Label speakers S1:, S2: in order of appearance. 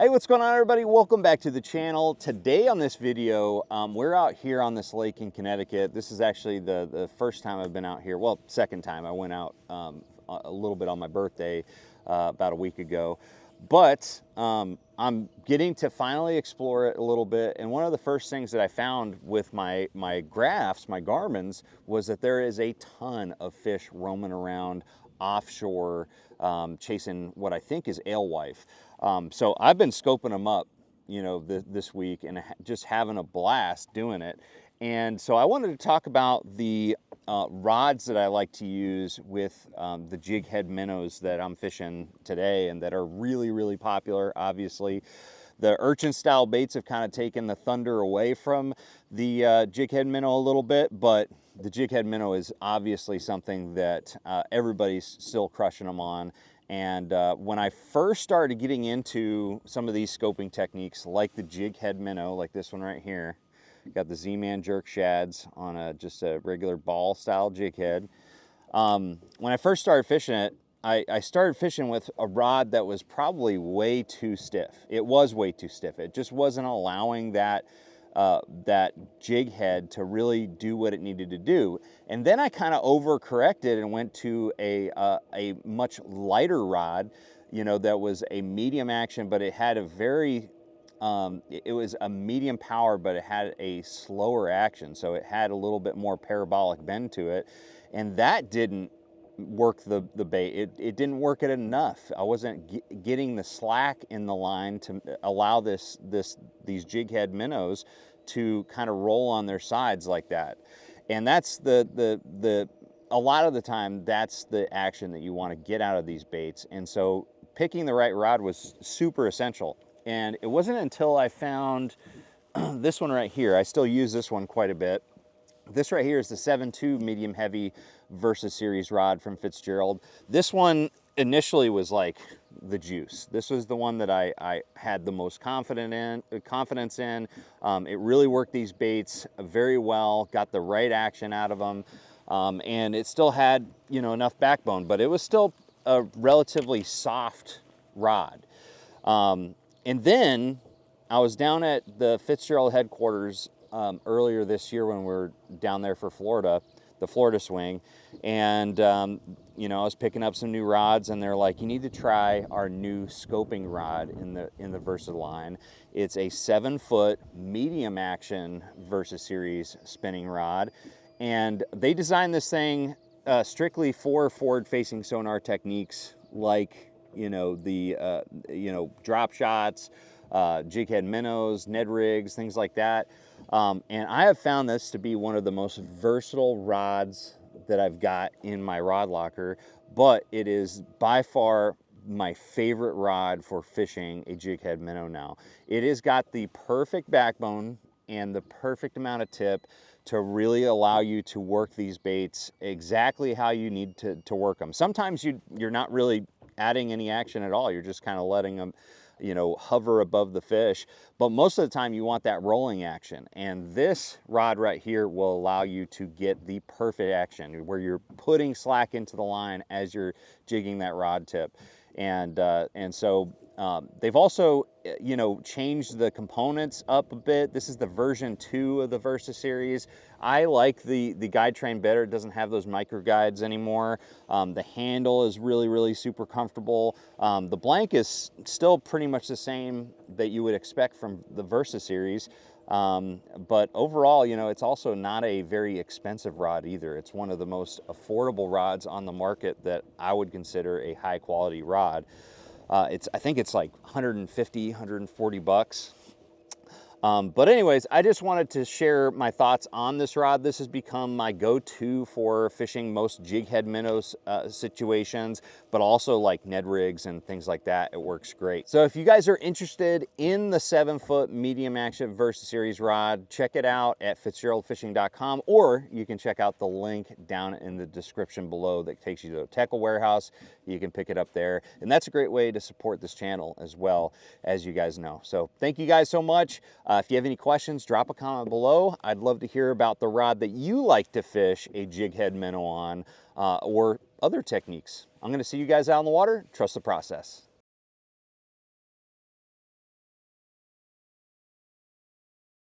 S1: Hey, what's going on, everybody? Welcome back to the channel. Today on this video, we're out here on this lake in Connecticut. This is actually the first time I've been out here. Well, second time. I went out a little bit on my birthday about a week ago. But I'm getting to finally explore it a little bit. And one of the first things that I found with my graphs, my Garmin's, was that there is a ton of fish roaming around offshore, chasing what I think is alewife. So I've been scoping them up, you know, this week and just having a blast doing it. And so I wanted to talk about the rods that I like to use with the Jighead minnows that I'm fishing today and that are really, really popular, obviously. The urchin style baits have kind of taken the thunder away from the Jighead minnow a little bit, but the Jighead minnow is obviously something that everybody's still crushing them on. And when I first started getting into some of these scoping techniques, like the Jighead minnow, like this one right here, got the Z-Man jerk shads on just a regular ball style jig head. When I first started fishing it, I started fishing with a rod that was probably way too stiff. It was way too stiff. It just wasn't allowing that jig head to really do what it needed to do. And then I kind of overcorrected and went to a much lighter rod, you know, that was a medium action, but it had a very it was a medium power, but it had a slower action, so it had a little bit more parabolic bend to it, and that didn't work the bait. It didn't work it enough. I wasn't getting the slack in the line to allow these jighead minnows to kind of roll on their sides like that. And that's a lot of the time that's the action that you want to get out of these baits. And so picking the right rod was super essential. And it wasn't until I found this one right here. I still use this one quite a bit. This right here is the 7.2 medium heavy Versa series rod from Fitzgerald. This one initially was like the juice. This was the one that I had the most confidence in. It really worked these baits very well, got the right action out of them, and it still had, you know, enough backbone, but it was still a relatively soft rod. And then I was down at the Fitzgerald headquarters earlier this year when we were down there for Florida, the Florida swing, and you know, I was picking up some new rods, and they're like, you need to try our new scoping rod in the Versa line. It's a 7-foot medium action Versa series spinning rod, and they designed this thing strictly for forward-facing sonar techniques, like, you know, the drop shots, jighead minnows, Ned rigs, things like that. And I have found this to be one of the most versatile rods that I've got in my rod locker, but it is by far my favorite rod for fishing a jighead minnow now. It has got the perfect backbone and the perfect amount of tip to really allow you to work these baits exactly how you need to work them. Sometimes you're not really adding any action at all. You're just kind of letting them, you know, hover above the fish. But most of the time you want that rolling action. And this rod right here will allow you to get the perfect action where you're putting slack into the line as you're jigging that rod tip. And so they've also, you know, changed the components up a bit. This is the version 2 of the Versa series. I like the guide train better. It doesn't have those micro guides anymore. The handle is really, really super comfortable. The blank is still pretty much the same that you would expect from the Versa series. But overall, you know, it's also not a very expensive rod either. It's one of the most affordable rods on the market that I would consider a high quality rod. I think it's like 150, 140 bucks. But anyways, I just wanted to share my thoughts on this rod. This has become my go-to for fishing most jighead minnows situations, but also like Ned rigs and things like that. It works great. So if you guys are interested in the 7-foot medium action Versa series rod, check it out at fitzgeraldfishing.com, or you can check out the link down in the description below that takes you to a Tackle Warehouse. You can pick it up there, and that's a great way to support this channel as well, as you guys know. So thank you guys so much. If you have any questions, drop a comment below. I'd love to hear about the rod that you like to fish a jighead minnow on, or other techniques. I'm going to see you guys out in the water. Trust the process.